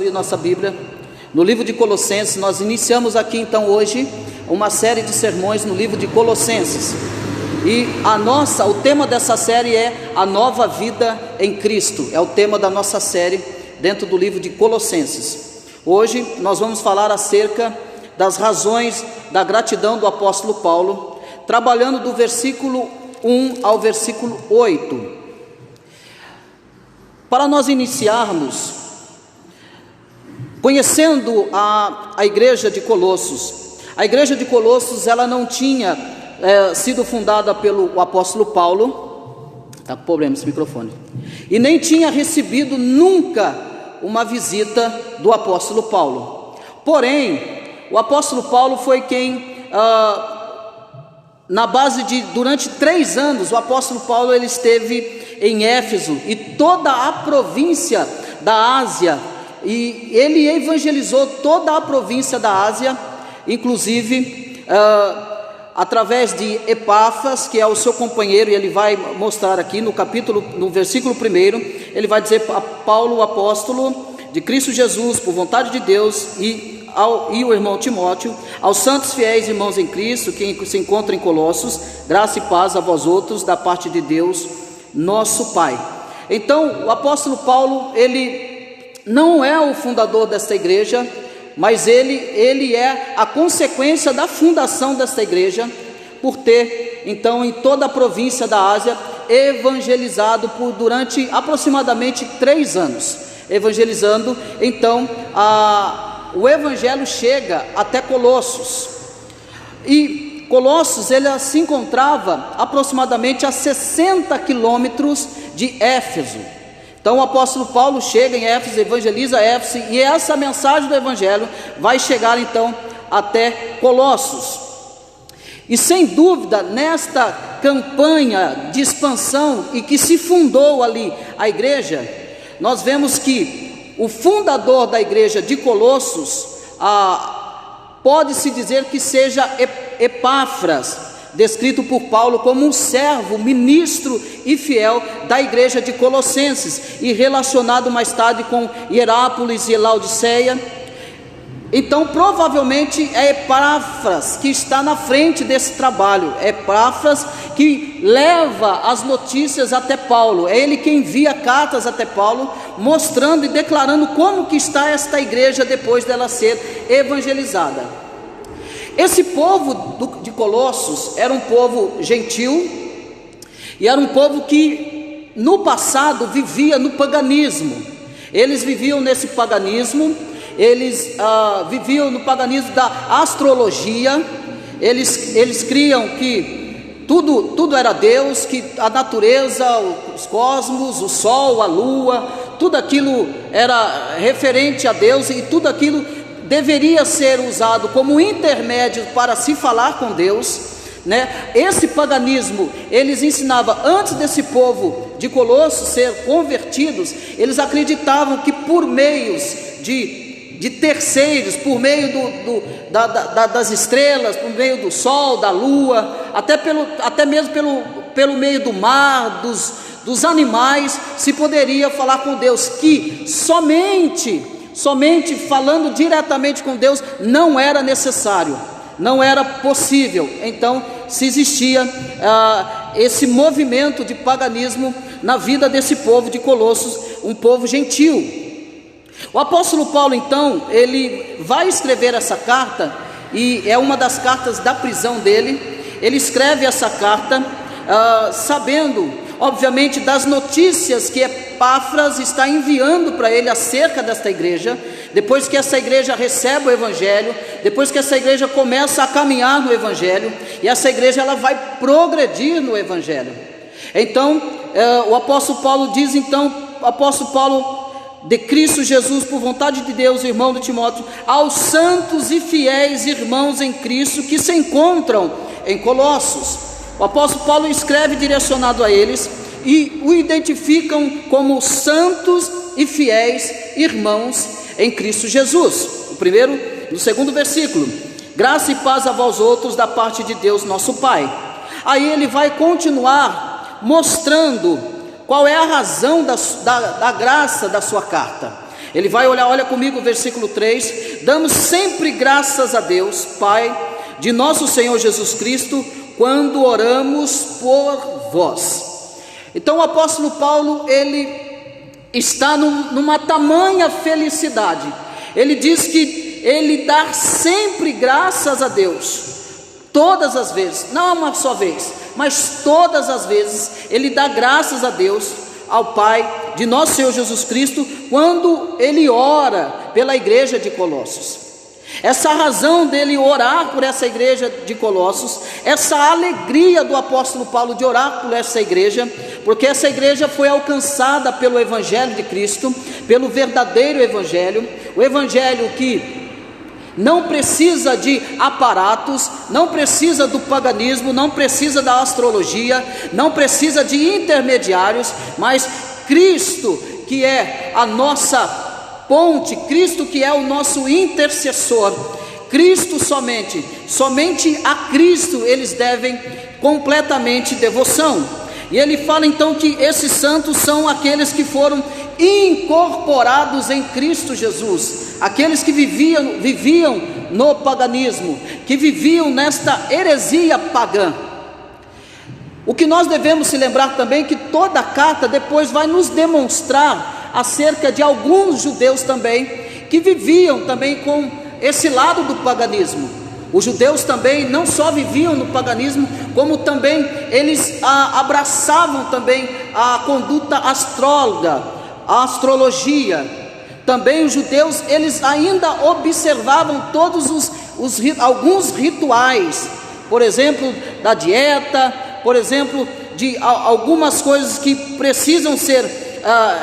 abrir nossa Bíblia no livro de Colossenses. Nós iniciamos aqui então hoje uma série de sermões no livro de Colossenses. E o tema dessa série é a nova vida em Cristo. É o tema da nossa série dentro do livro de Colossenses. Hoje nós vamos falar acerca das razões da gratidão do apóstolo Paulo, trabalhando do versículo 1 ao versículo 8. Para nós iniciarmos, conhecendo a igreja de Colossos, a igreja de Colossos ela não tinha sido fundada pelo apóstolo Paulo, está com problema esse microfone, e nem tinha recebido nunca uma visita do apóstolo Paulo. Porém, o apóstolo Paulo foi quem, durante 3 anos, o apóstolo Paulo ele esteve em Éfeso e toda a província da Ásia, e ele evangelizou toda a província da Ásia, inclusive através de Epáfras, que é o seu companheiro, e ele vai mostrar aqui no versículo 1, ele vai dizer a Paulo, o apóstolo de Cristo Jesus, por vontade de Deus, e o irmão Timóteo, aos santos fiéis irmãos em Cristo, que se encontram em Colossos, graça e paz a vós outros, da parte de Deus, nosso Pai. Então, o apóstolo Paulo, ele não é o fundador desta igreja, mas ele é a consequência da fundação desta igreja, por ter, então, em toda a província da Ásia, evangelizado durante aproximadamente 3 anos, evangelizando. Então, o evangelho chega até Colossos, e Colossos ele se encontrava aproximadamente a 60 quilômetros de Éfeso. Então o apóstolo Paulo chega em Éfeso, evangeliza Éfeso, e essa mensagem do evangelho vai chegar então até Colossos. E sem dúvida, nesta campanha de expansão e que se fundou ali a igreja, nós vemos que o fundador da igreja de Colossos, pode-se dizer que seja Epáfras, descrito por Paulo como um servo, ministro e fiel da igreja de Colossenses, e relacionado mais tarde com Hierápolis e Laodiceia. Então provavelmente é Epáfras que está na frente desse trabalho, é Epáfras que leva as notícias até Paulo, é ele quem envia cartas até Paulo, mostrando e declarando como que está esta igreja depois dela ser evangelizada. Esse povo de Colossos era um povo gentil, e era um povo que no passado vivia no paganismo. Eles viviam nesse paganismo, eles viviam no paganismo da astrologia. Eles criam que tudo era Deus, que a natureza, os cosmos, o sol, a lua, tudo aquilo era referente a Deus, e tudo aquilo deveria ser usado como intermédio para se falar com Deus, né? Esse paganismo, eles ensinavam, antes desse povo de Colossos ser convertidos, eles acreditavam que por meios de terceiros, por meio das estrelas, por meio do sol, da lua, até mesmo pelo meio do mar, dos animais, se poderia falar com Deus, que somente falando diretamente com Deus não era necessário, não era possível. Então se existia esse movimento de paganismo na vida desse povo de Colossos, um povo gentil. O apóstolo Paulo então, ele vai escrever essa carta, e é uma das cartas da prisão dele. Ele escreve essa carta sabendo, obviamente, das notícias que Epáfras está enviando para ele acerca desta igreja. Depois que essa igreja recebe o evangelho, depois que essa igreja começa a caminhar no evangelho, e essa igreja ela vai progredir no evangelho. Então o apóstolo Paulo diz, apóstolo Paulo de Cristo Jesus, por vontade de Deus, irmão de Timóteo, aos santos e fiéis irmãos em Cristo que se encontram em Colossos. O apóstolo Paulo escreve direcionado a eles, e o identificam como santos e fiéis irmãos em Cristo Jesus. No segundo versículo, graça e paz a vós outros da parte de Deus nosso Pai. Aí ele vai continuar mostrando qual é a razão da graça da sua carta. Ele vai olha comigo o versículo 3: damos sempre graças a Deus, Pai, de nosso Senhor Jesus Cristo, quando oramos por vós. Então o apóstolo Paulo, ele está numa tamanha felicidade, ele diz que ele dá sempre graças a Deus, todas as vezes, não uma só vez, mas todas as vezes, ele dá graças a Deus, ao Pai, de nosso Senhor Jesus Cristo, quando ele ora pela igreja de Colossos. Essa razão dele orar por essa igreja de Colossos, essa alegria do apóstolo Paulo de orar por essa igreja, porque essa igreja foi alcançada pelo Evangelho de Cristo, pelo verdadeiro Evangelho, o Evangelho que não precisa de aparatos, não precisa do paganismo, não precisa da astrologia, não precisa de intermediários, mas Cristo que é a nossa ponte, Cristo que é o nosso intercessor, Cristo somente a Cristo eles devem completamente devoção. E ele fala então que esses santos são aqueles que foram incorporados em Cristo Jesus, aqueles que viviam no paganismo, que viviam nesta heresia pagã. O que nós devemos se lembrar também, que toda a carta depois vai nos demonstrar acerca de alguns judeus também, que viviam também com esse lado do paganismo. Os judeus também não só viviam no paganismo, como também eles abraçavam também a conduta astróloga, a astrologia. Também os judeus, eles ainda observavam todos alguns rituais, por exemplo, da dieta, por exemplo, de algumas coisas que precisam ser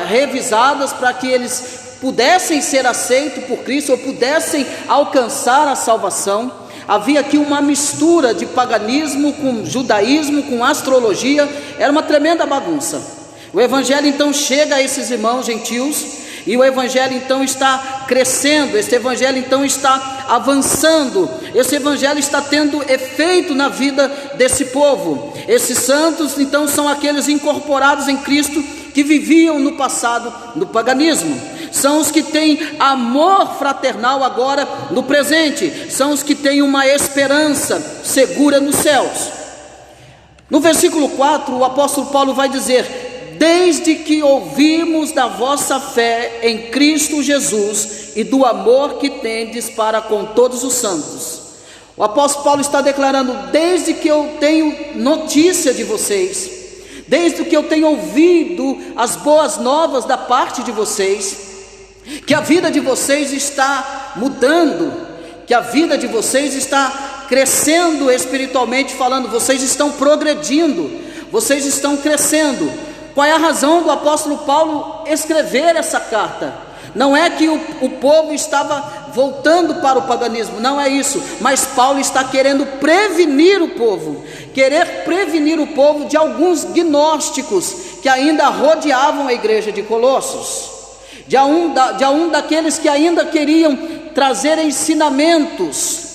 revisadas para que eles pudessem ser aceitos por Cristo, ou pudessem alcançar a salvação. Havia aqui uma mistura de paganismo com judaísmo, com astrologia, era uma tremenda bagunça. O evangelho então chega a esses irmãos gentios, e o evangelho então está crescendo, esse evangelho então está avançando, esse evangelho está tendo efeito na vida desse povo. Esses santos então são aqueles incorporados em Cristo, que viviam no passado no paganismo, são os que têm amor fraternal agora no presente, são os que têm uma esperança segura nos céus. No versículo 4, o apóstolo Paulo vai dizer: desde que ouvimos da vossa fé em Cristo Jesus e do amor que tendes para com todos os santos. O apóstolo Paulo está declarando: desde que eu tenho notícia de vocês, desde que eu tenho ouvido as boas novas da parte de vocês, que a vida de vocês está mudando, que a vida de vocês está crescendo espiritualmente falando, vocês estão progredindo, vocês estão crescendo. Qual é a razão do apóstolo Paulo escrever essa carta? Não é que o povo estava voltando para o paganismo, não é isso, mas Paulo está querendo prevenir o povo, de alguns gnósticos que ainda rodeavam a igreja de Colossos, de um daqueles que ainda queriam trazer ensinamentos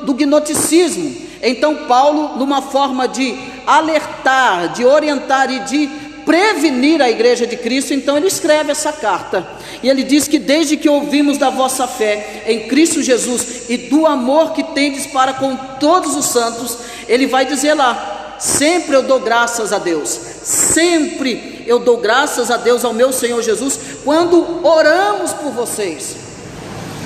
do gnosticismo. Então Paulo, numa forma de alertar, de orientar e de prevenir a igreja de Cristo, então ele escreve essa carta, e ele diz que desde que ouvimos da vossa fé em Cristo Jesus e do amor que tendes para com todos os santos, ele vai dizer lá: sempre eu dou graças a Deus, sempre eu dou graças a Deus, ao meu Senhor Jesus, quando oramos por vocês.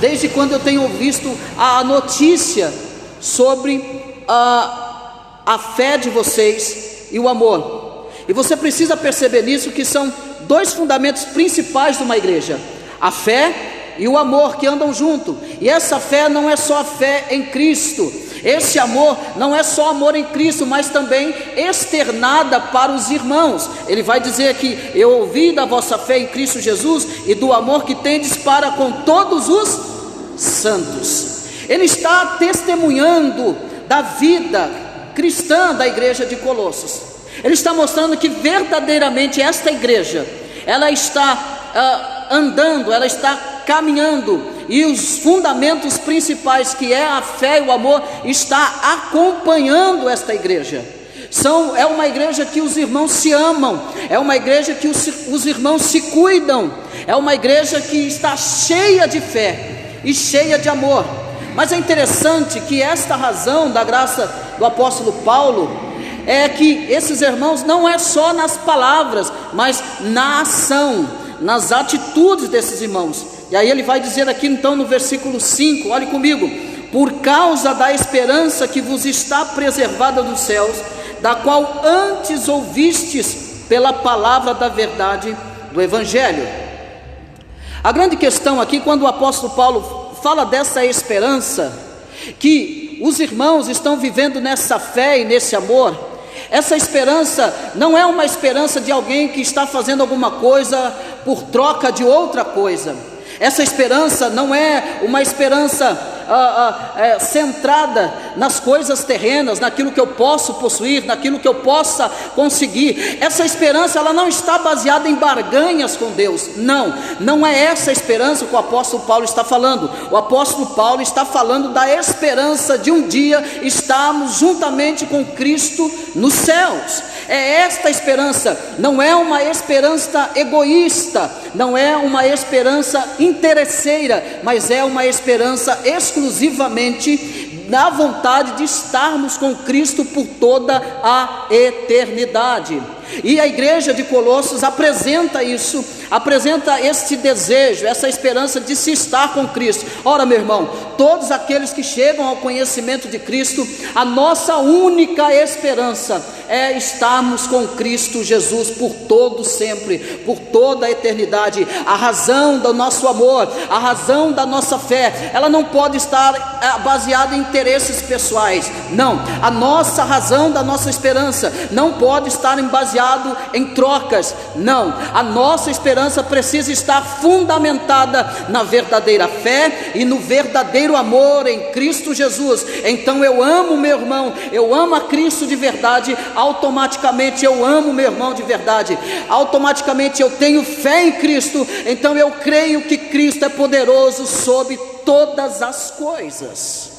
Desde quando eu tenho visto a notícia sobre a fé de vocês e o amor. E você precisa perceber nisso que são dois fundamentos principais de uma igreja: a fé e o amor, que andam junto. E essa fé não é só a fé em Cristo, esse amor não é só amor em Cristo, mas também externada para os irmãos. Ele vai dizer que eu ouvi da vossa fé em Cristo Jesus e do amor que tendes para com todos os santos. Ele está testemunhando da vida cristã da igreja de Colossos. Ele está mostrando que verdadeiramente esta igreja, ela está andando, ela está caminhando, e os fundamentos principais, que é a fé e o amor, está acompanhando esta igreja. É uma igreja que os irmãos se amam, é uma igreja que os irmãos se cuidam, é uma igreja que está cheia de fé e cheia de amor. Mas é interessante que esta razão da graça do apóstolo Paulo é que esses irmãos não é só nas palavras, mas na ação, nas atitudes desses irmãos. E aí ele vai dizer aqui então no versículo 5, olhe comigo: por causa da esperança que vos está preservada dos céus, da qual antes ouvistes pela palavra da verdade do Evangelho. A grande questão aqui, quando o apóstolo Paulo fala dessa esperança, que os irmãos estão vivendo nessa fé e nesse amor, essa esperança não é uma esperança de alguém que está fazendo alguma coisa por troca de outra coisa. Essa esperança não é uma esperança centrada nas coisas terrenas, naquilo que eu posso possuir, naquilo que eu possa conseguir. Essa esperança, ela não está baseada em barganhas com Deus. Não é essa esperança que o apóstolo Paulo está falando. O apóstolo Paulo está falando da esperança de um dia estarmos juntamente com Cristo nos céus. É esta esperança, não é uma esperança egoísta, não é uma esperança interesseira, mas é uma esperança exclusivamente na vontade de estarmos com Cristo por toda a eternidade. E a igreja de Colossos apresenta isso, apresenta este desejo, essa esperança de se estar com Cristo. Ora, meu irmão, todos aqueles que chegam ao conhecimento de Cristo, a nossa única esperança é estarmos com Cristo Jesus por todo sempre, por toda a eternidade. A razão do nosso amor, a razão da nossa fé, ela não pode estar baseada em interesses pessoais. Não, a nossa razão da nossa esperança não pode estar baseada em trocas. Não, a nossa esperança precisa estar fundamentada na verdadeira fé e no verdadeiro amor em Cristo Jesus. Então eu amo meu irmão, eu amo a Cristo de verdade, automaticamente eu amo meu irmão de verdade, automaticamente eu tenho fé em Cristo, então eu creio que Cristo é poderoso sobre todas as coisas.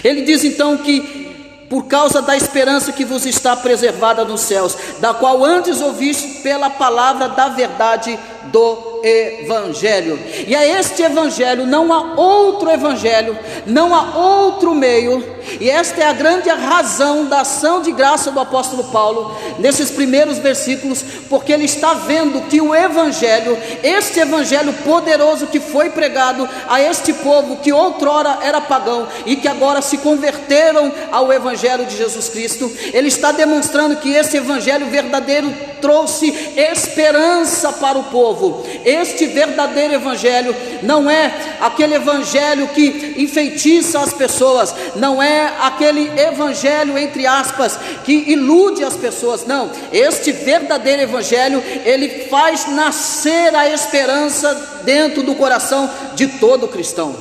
Ele diz então que por causa da esperança que vos está preservada nos céus, da qual antes ouviste pela palavra da verdade do Evangelho. E a este Evangelho não há outro Evangelho, não há outro meio. E esta é a grande razão da ação de graça do apóstolo Paulo nesses primeiros versículos, porque ele está vendo que o Evangelho, este Evangelho poderoso que foi pregado a este povo que outrora era pagão e que agora se converteram ao Evangelho de Jesus Cristo, ele está demonstrando que esse Evangelho verdadeiro trouxe esperança para o povo. Este verdadeiro Evangelho não é aquele Evangelho que enfeitiça as pessoas, não é aquele Evangelho, entre aspas, que ilude as pessoas. Não, este verdadeiro Evangelho, ele faz nascer a esperança dentro do coração de todo cristão.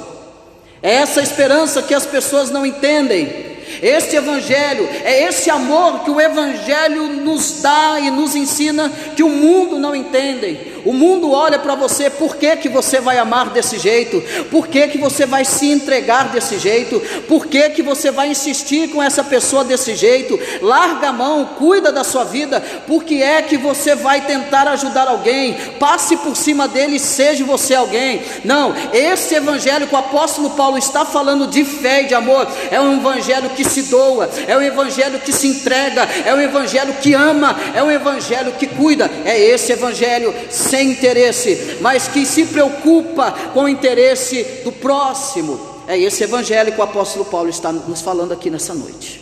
É essa esperança que as pessoas não entendem. Este Evangelho, é esse amor que o Evangelho nos dá e nos ensina, que o mundo não entende. O mundo olha para você: por que você vai amar desse jeito? Por que você vai se entregar desse jeito? Por que você vai insistir com essa pessoa desse jeito? Larga a mão, cuida da sua vida. Por que é que você vai tentar ajudar alguém? Passe por cima dele e seja você alguém. Não, esse Evangelho que o apóstolo Paulo está falando de fé e de amor, é um Evangelho que se doa, é um Evangelho que se entrega, é um Evangelho que ama, é um Evangelho que cuida. É esse Evangelho sem interesse, mas que se preocupa com o interesse do próximo. É esse Evangelho que o apóstolo Paulo está nos falando aqui nessa noite.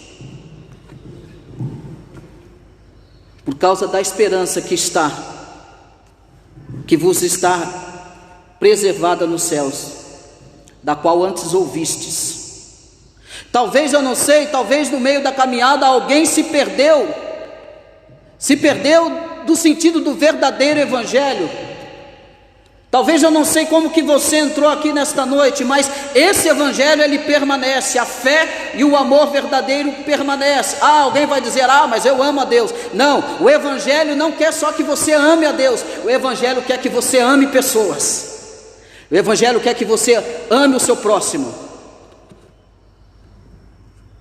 Por causa da esperança que vos está preservada nos céus, da qual antes ouvistes. Talvez, eu não sei, talvez no meio da caminhada alguém se perdeu do sentido do verdadeiro Evangelho. Talvez, eu não sei como que você entrou aqui nesta noite, mas esse Evangelho, ele permanece, a fé e o amor verdadeiro permanece. Alguém vai dizer: mas eu amo a Deus. Não, o Evangelho não quer só que você ame a Deus, o Evangelho quer que você ame pessoas, o Evangelho quer que você ame o seu próximo.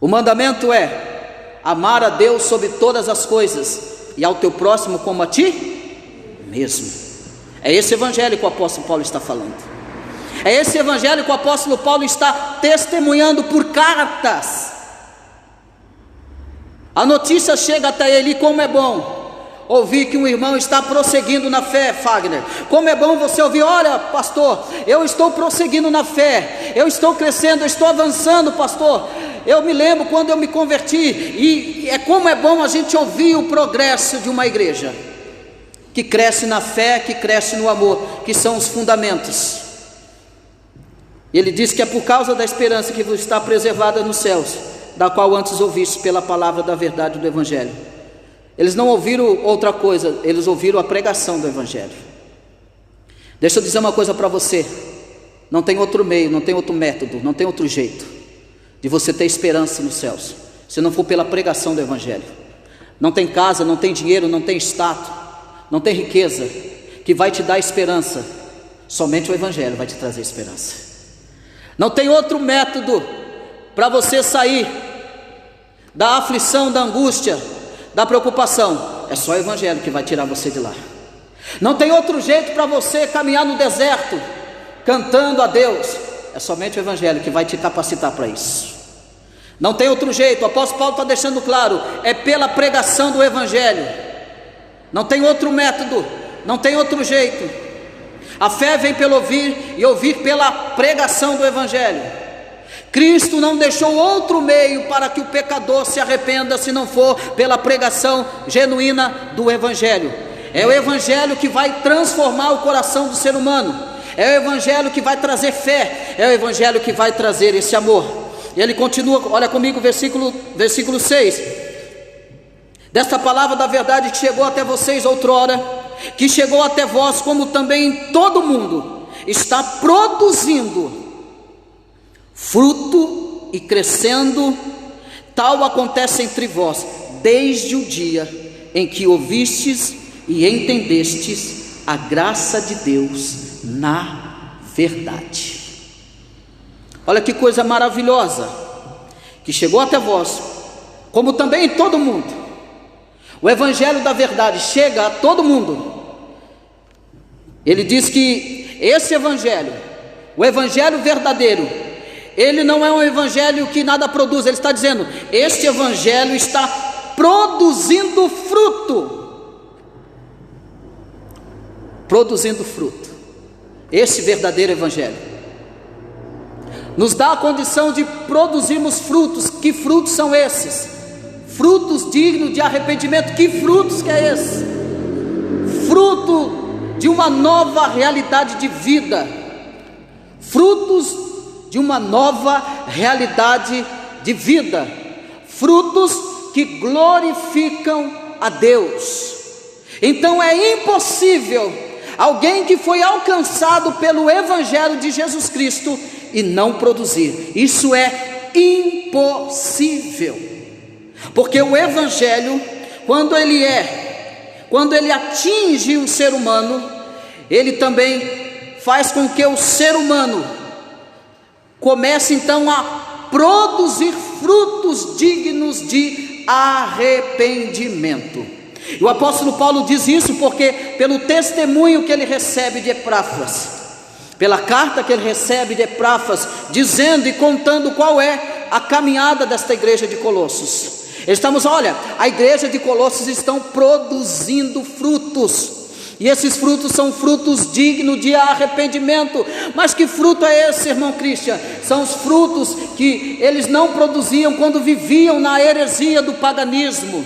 O mandamento é: amar a Deus sobre todas as coisas e ao teu próximo como a ti mesmo. É esse evangelho que o apóstolo Paulo está falando. É esse evangelho que o apóstolo Paulo está testemunhando por cartas. A notícia chega até ele, como é bom ouvir que um irmão está prosseguindo na fé, Fagner. Como é bom você ouvir: olha, pastor, eu estou prosseguindo na fé, eu estou crescendo, eu estou avançando, pastor. Eu me lembro quando eu me converti, e como é bom a gente ouvir o progresso de uma igreja que cresce na fé, que cresce no amor, que são os fundamentos. Ele diz que é por causa da esperança que vos está preservada nos céus, da qual antes ouviste pela palavra da verdade do evangelho. Eles não ouviram outra coisa, eles ouviram a pregação do evangelho. Deixa eu dizer uma coisa para você: não tem outro meio, não tem outro método, não tem outro jeito de você ter esperança nos céus, se não for pela pregação do evangelho. Não tem casa, não tem dinheiro, não tem status, não tem riqueza que vai te dar esperança. Somente o evangelho vai te trazer esperança. Não tem outro método para você sair da aflição, da angústia, da preocupação. É só o evangelho que vai tirar você de lá. Não tem outro jeito para você caminhar no deserto cantando a Deus. É somente o evangelho que vai te capacitar para isso. Não tem outro jeito. O apóstolo Paulo está deixando claro: é pela pregação do evangelho. Não tem outro método, não tem outro jeito. A fé vem pelo ouvir, e ouvir pela pregação do evangelho. Cristo não deixou outro meio para que o pecador se arrependa, se não for pela pregação genuína do evangelho. É o evangelho que vai transformar o coração do ser humano. É o evangelho que vai trazer fé. É o evangelho que vai trazer esse amor. E ele continua, olha comigo, versículo 6. Desta palavra da verdade que chegou até vocês outrora, que chegou até vós, como também todo mundo está produzindo fruto e crescendo, tal acontece entre vós, desde o dia em que ouvistes e entendestes a graça de Deus na verdade. Olha que coisa maravilhosa, que chegou até vós, como também em todo mundo. O evangelho da verdade chega a todo mundo. Ele diz que esse evangelho, o evangelho verdadeiro, ele não é um evangelho que nada produz. Ele está dizendo: este evangelho está produzindo fruto. Produzindo fruto. Esse verdadeiro evangelho nos dá a condição de produzirmos frutos. Que frutos são esses? Frutos dignos de arrependimento. Que frutos que é esse? Fruto de uma nova realidade de vida. Frutos de uma nova realidade de vida. Frutos que glorificam a Deus. Então é impossível alguém que foi alcançado pelo evangelho de Jesus Cristo e não produzir. Isso é impossível. Porque o evangelho, quando ele atinge um ser humano, ele também faz com que o ser humano comece então a produzir frutos dignos de arrependimento. E o apóstolo Paulo diz isso porque pelo testemunho que ele recebe de Epáfras, pela carta que ele recebe de Epáfras, dizendo e contando qual é a caminhada desta igreja de Colossos. Olha, a igreja de Colossos estão produzindo frutos, e esses frutos são frutos dignos de arrependimento. Mas que fruto é esse, irmão Christian? São os frutos que eles não produziam quando viviam na heresia do paganismo.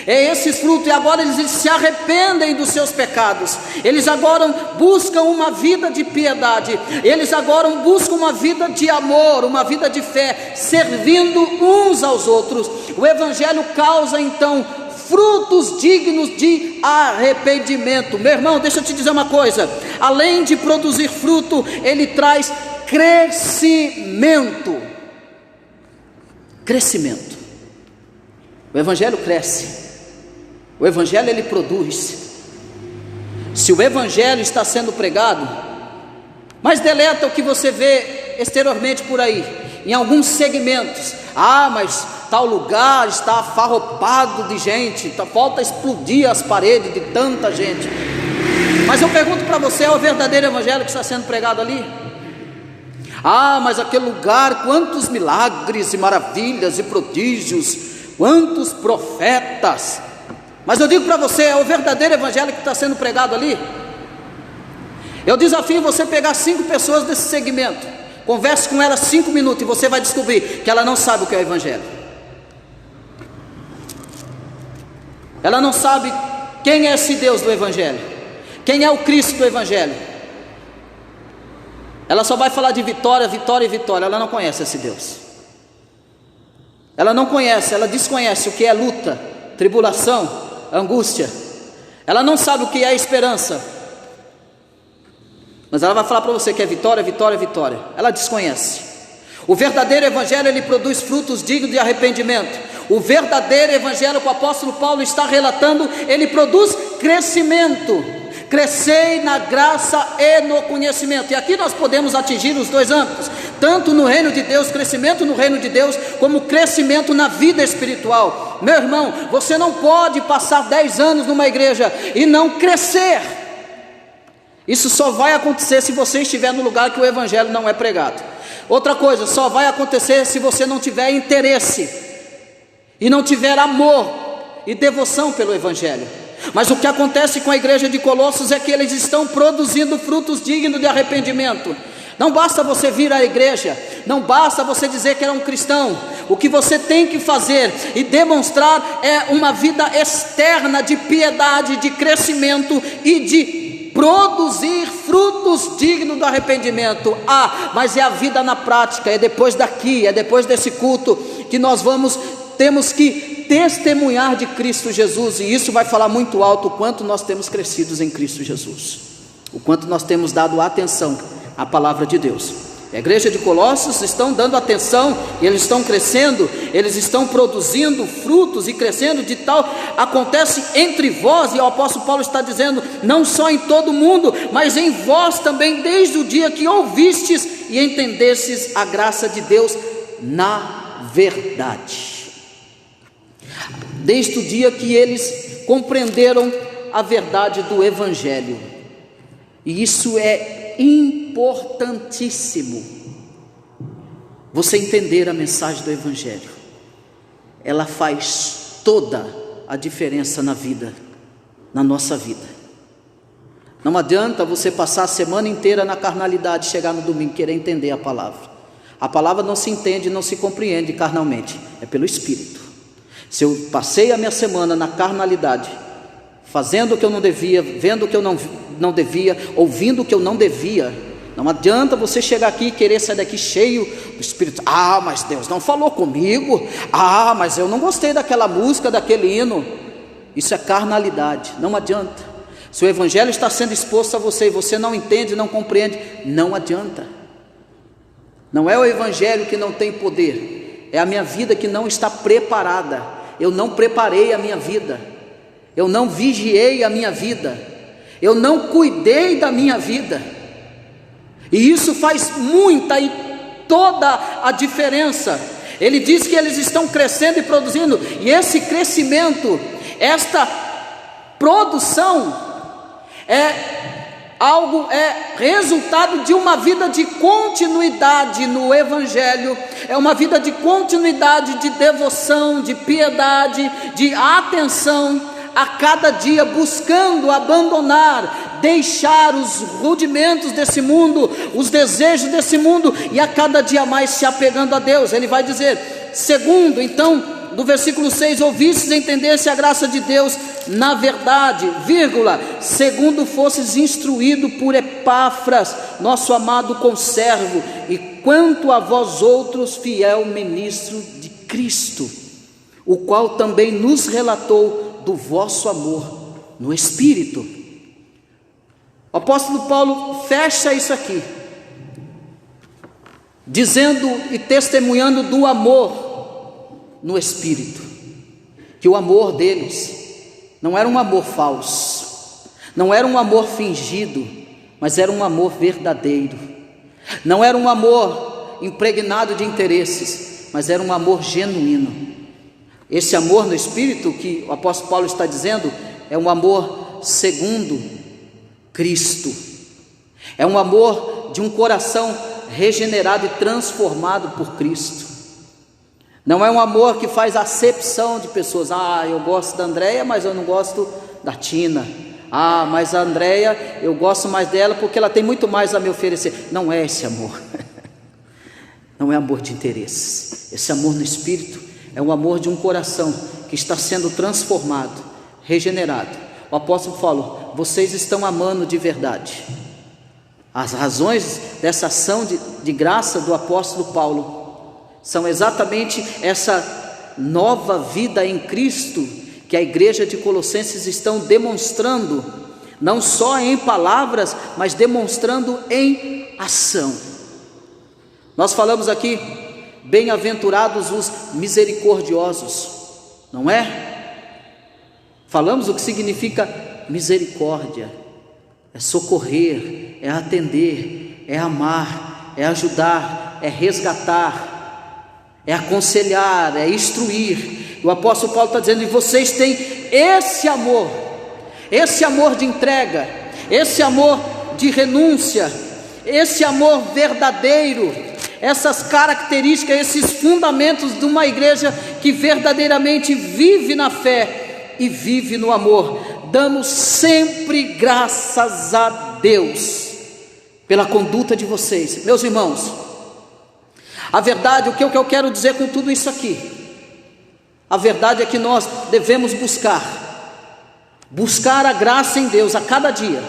É esses frutos, e agora eles se arrependem dos seus pecados. Eles agora buscam uma vida de piedade. Eles agora buscam uma vida de amor, uma vida de fé, servindo uns aos outros. O evangelho causa então frutos dignos de arrependimento. Meu irmão, deixa eu te dizer uma coisa: além de produzir fruto, ele traz crescimento. Crescimento. O evangelho cresce. O evangelho ele produz. Se o evangelho está sendo pregado, mas deleta o que você vê exteriormente por aí, em alguns segmentos. Mas tal lugar está afarropado de gente, falta explodir as paredes de tanta gente. Mas eu pergunto para você, é o verdadeiro evangelho que está sendo pregado ali? Ah, mas aquele lugar, quantos milagres e maravilhas e prodígios, quantos profetas. Mas eu digo para você, é o verdadeiro evangelho que está sendo pregado ali? Eu desafio você pegar 5 pessoas desse segmento, converse com elas 5 minutos e você vai descobrir que ela não sabe o que é o evangelho. Ela não sabe quem é esse Deus do evangelho, quem é o Cristo do evangelho. Ela só vai falar de vitória, vitória e vitória. Ela não conhece esse Deus. Ela não conhece, ela desconhece o que é luta, tribulação, angústia. Ela não sabe o que é esperança. Mas ela vai falar para você que é vitória, vitória, vitória. Ela desconhece. O verdadeiro evangelho, ele produz frutos dignos de arrependimento. O verdadeiro evangelho que o apóstolo Paulo está relatando, ele produz crescimento. Crescei na graça e no conhecimento. E aqui nós podemos atingir os 2 âmbitos, tanto no reino de Deus, crescimento no reino de Deus, como crescimento na vida espiritual. Meu irmão, você não pode passar 10 anos numa igreja e não crescer. Isso só vai acontecer se você estiver no lugar que o evangelho não é pregado. Outra coisa, só vai acontecer se você não tiver interesse e não tiver amor e devoção pelo evangelho. Mas o que acontece com a igreja de Colossos é que eles estão produzindo frutos dignos de arrependimento. Não basta você vir à igreja, não basta você dizer que é um cristão. O que você tem que fazer e demonstrar é uma vida externa de piedade, de crescimento e de produzir frutos dignos do arrependimento. Mas é a vida na prática, é depois daqui, é depois desse culto que nós temos que testemunhar de Cristo Jesus, e isso vai falar muito alto o quanto nós temos crescido em Cristo Jesus, o quanto nós temos dado atenção à palavra de Deus. A igreja de Colossos estão dando atenção, e eles estão crescendo, eles estão produzindo frutos e crescendo, de tal acontece entre vós, e o apóstolo Paulo está dizendo, não só em todo mundo, mas em vós também, desde o dia que ouvistes e entendestes a graça de Deus na verdade. Desde o dia que eles compreenderam a verdade do evangelho. E isso é importantíssimo. Você entender a mensagem do evangelho. Ela faz toda a diferença na vida, na nossa vida. Não adianta você passar a semana inteira na carnalidade, chegar no domingo e querer entender a palavra. A palavra não se entende, não se compreende carnalmente, é pelo Espírito. Se eu passei a minha semana na carnalidade, fazendo o que eu não devia, vendo o que eu não devia, ouvindo o que eu não devia, não adianta você chegar aqui e querer sair daqui cheio do Espírito. Mas Deus não falou comigo. Mas eu não gostei daquela música, daquele hino. Isso é carnalidade, não adianta. Se o evangelho está sendo exposto a você e você não entende, não compreende, não adianta. Não é o evangelho que não tem poder, é a minha vida que não está preparada. Eu não preparei a minha vida, eu não vigiei a minha vida, eu não cuidei da minha vida, e isso faz muita e toda a diferença. Ele diz que eles estão crescendo e produzindo, e esse crescimento, esta produção é resultado de uma vida de continuidade no evangelho, é uma vida de continuidade, de devoção, de piedade, de atenção a cada dia, buscando abandonar, deixar os rudimentos desse mundo, os desejos desse mundo, e a cada dia mais se apegando a Deus. Ele vai dizer, segundo, então, do versículo 6, ouvistes e entendesse a graça de Deus na verdade, segundo fosses instruído por Epáfras, nosso amado conservo, e quanto a vós outros, fiel ministro de Cristo, o qual também nos relatou do vosso amor no Espírito. O apóstolo Paulo fecha isso aqui, dizendo e testemunhando do amor no Espírito, que o amor deles não era um amor falso, não era um amor fingido, mas era um amor verdadeiro. Não era um amor impregnado de interesses, mas era um amor genuíno. Esse amor no Espírito que o apóstolo Paulo está dizendo é um amor segundo Cristo, é um amor de um coração regenerado e transformado por Cristo. Não é um amor que faz acepção de pessoas. Eu gosto da Andréia, mas eu não gosto da Tina. Mas a Andréia, eu gosto mais dela porque ela tem muito mais a me oferecer. Não é esse amor. Não é amor de interesses. Esse amor no Espírito é o amor de um coração que está sendo transformado, regenerado. O apóstolo falou: vocês estão amando de verdade. As razões dessa ação de graça do apóstolo Paulo são exatamente essa nova vida em Cristo que a igreja de Colossenses estão demonstrando, não só em palavras, mas demonstrando em ação. Nós falamos aqui, bem-aventurados os misericordiosos, não é? Falamos o que significa misericórdia: é socorrer, é atender, é amar, é ajudar, é resgatar, é aconselhar, é instruir. O apóstolo Paulo está dizendo: e vocês têm esse amor de entrega, esse amor de renúncia, esse amor verdadeiro, essas características, esses fundamentos de uma igreja que verdadeiramente vive na fé e vive no amor. Damos sempre graças a Deus pela conduta de vocês, meus irmãos. A verdade, o que eu quero dizer com tudo isso aqui? A verdade é que nós devemos buscar a graça em Deus a cada dia,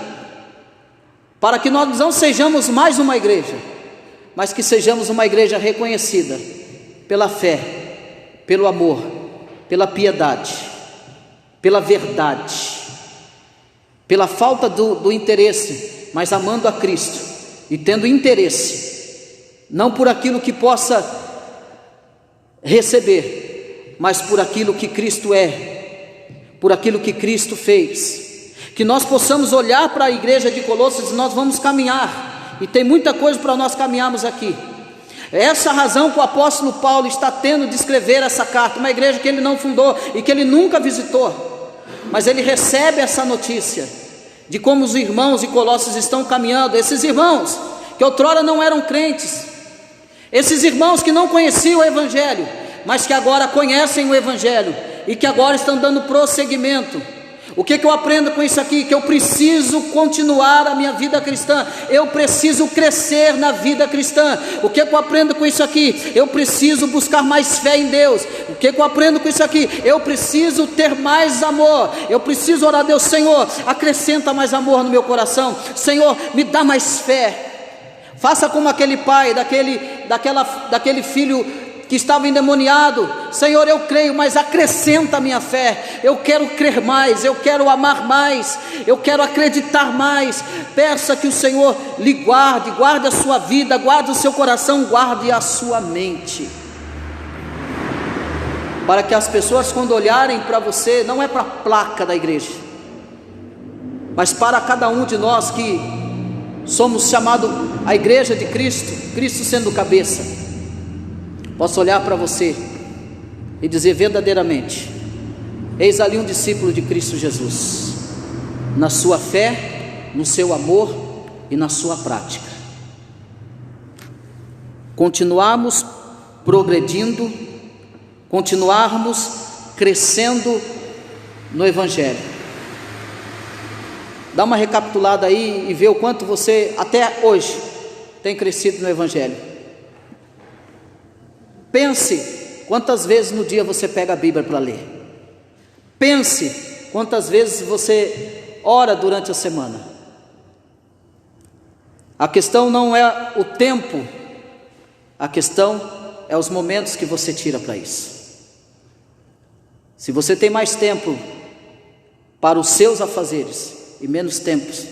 para que nós não sejamos mais uma igreja, mas que sejamos uma igreja reconhecida pela fé, pelo amor, pela piedade, pela verdade, pela falta do interesse, mas amando a Cristo e tendo interesse, não por aquilo que possa receber, mas por aquilo que Cristo é, por aquilo que Cristo fez. Que nós possamos olhar para a igreja de Colossos e nós vamos caminhar, e tem muita coisa para nós caminharmos aqui. É essa a razão que o apóstolo Paulo está tendo de escrever essa carta, uma igreja que ele não fundou e que ele nunca visitou, mas ele recebe essa notícia de como os irmãos de Colossos estão caminhando. Esses irmãos que outrora não eram crentes, esses irmãos que não conheciam o Evangelho, mas que agora conhecem o Evangelho e que agora estão dando prosseguimento. O que eu aprendo com isso aqui? Que eu preciso continuar a minha vida cristã, eu preciso crescer na vida cristã. O que eu aprendo com isso aqui? Eu preciso buscar mais fé em Deus. O que eu aprendo com isso aqui? Eu preciso ter mais amor. Eu preciso orar a Deus: Senhor, acrescenta mais amor no meu coração. Senhor, me dá mais fé. Faça como aquele pai, daquele filho que estava endemoniado: Senhor, eu creio, mas acrescenta a minha fé. Eu quero crer mais, eu quero amar mais, eu quero acreditar mais. Peça que o Senhor lhe guarde a sua vida, guarde o seu coração, guarde a sua mente, para que as pessoas, quando olharem para você, não é para a placa da igreja, mas para cada um de nós que somos chamados a igreja de Cristo, Cristo sendo cabeça, posso olhar para você e dizer verdadeiramente: eis ali um discípulo de Cristo Jesus, na sua fé, no seu amor e na sua prática. Continuarmos progredindo, continuarmos crescendo no Evangelho. Dá uma recapitulada aí e vê o quanto você até hoje tem crescido no Evangelho. Pense quantas vezes no dia você pega a Bíblia para ler. Pense quantas vezes você ora durante a semana. A questão não é o tempo, a questão é os momentos que você tira para isso. Se você tem mais tempo para os seus afazeres e menos tempos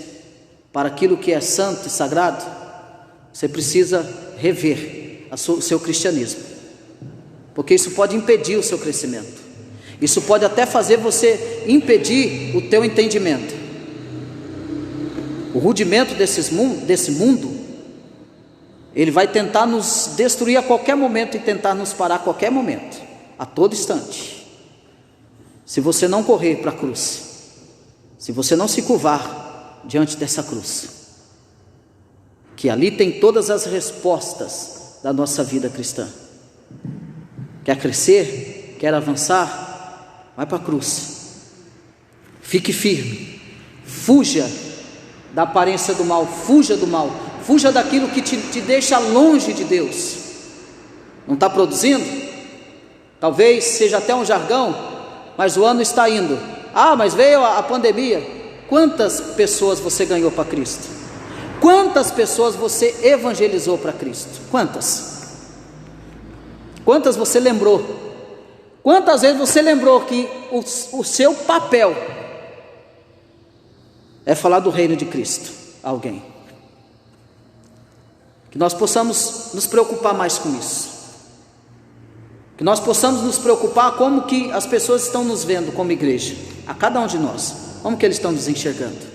para aquilo que é santo e sagrado, você precisa rever o seu cristianismo, porque isso pode impedir o seu crescimento, isso pode até fazer você impedir o teu entendimento. O rudimento desse mundo, ele vai tentar nos destruir a qualquer momento e tentar nos parar a qualquer momento, a todo instante. se você não correr para a cruz, se você não se curvar diante dessa cruz, que ali tem todas as respostas da nossa vida cristã. Quer crescer? Quer avançar? Vai para a cruz. Fique firme. Fuja da aparência do mal. Fuja do mal. Fuja daquilo que te deixa longe de Deus. Não está produzindo? Talvez seja até um jargão, mas o ano está indo. Ah, mas veio a pandemia. Quantas pessoas você ganhou para Cristo? Quantas pessoas você evangelizou para Cristo? Quantas? Quantas você lembrou? Quantas vezes você lembrou que o seu papel é falar do reino de Cristo a alguém? Que nós possamos nos preocupar mais com isso. Que nós possamos nos preocupar como que as pessoas estão nos vendo como igreja, a cada um de nós, como que eles estão nos enxergando.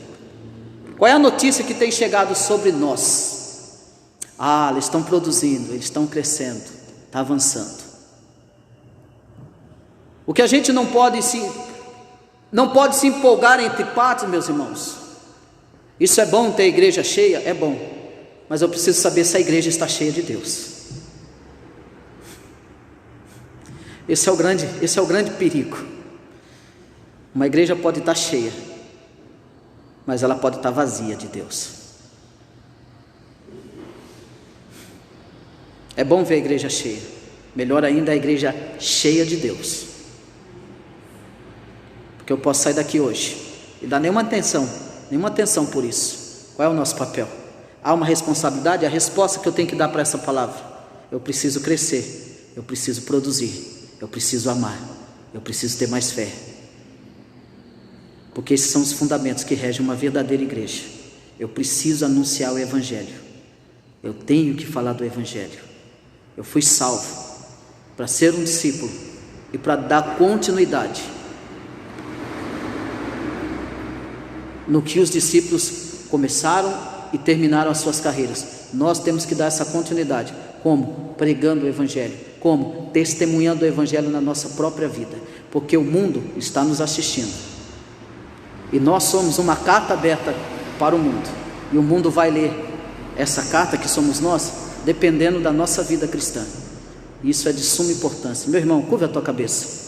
Qual é a notícia que tem chegado sobre nós? Ah, eles estão produzindo, eles estão crescendo, está avançando. O que a gente não pode se empolgar entre partes, meus irmãos. Isso é bom, ter igreja cheia, é bom, mas eu preciso saber se a igreja está cheia de Deus. Esse é o grande perigo. Uma igreja pode estar cheia, mas ela pode estar vazia de Deus. É bom ver a igreja cheia, melhor ainda a igreja cheia de Deus, porque eu posso sair daqui hoje e dar nenhuma atenção por isso. Qual é o nosso papel? Há uma responsabilidade. A resposta que eu tenho que dar para essa palavra: eu preciso crescer, eu preciso produzir, eu preciso amar, eu preciso ter mais fé, porque esses são os fundamentos que regem uma verdadeira igreja. Eu preciso anunciar o Evangelho, eu tenho que falar do Evangelho. Eu fui salvo para ser um discípulo e para dar continuidade no que os discípulos começaram e terminaram as suas carreiras. Nós temos que dar essa continuidade. Como? Pregando o Evangelho. Como? Testemunhando o Evangelho na nossa própria vida, porque o mundo está nos assistindo e nós somos uma carta aberta para o mundo, e o mundo vai ler essa carta que somos nós, dependendo da nossa vida cristã. Isso é de suma importância. Meu irmão, curva a tua cabeça.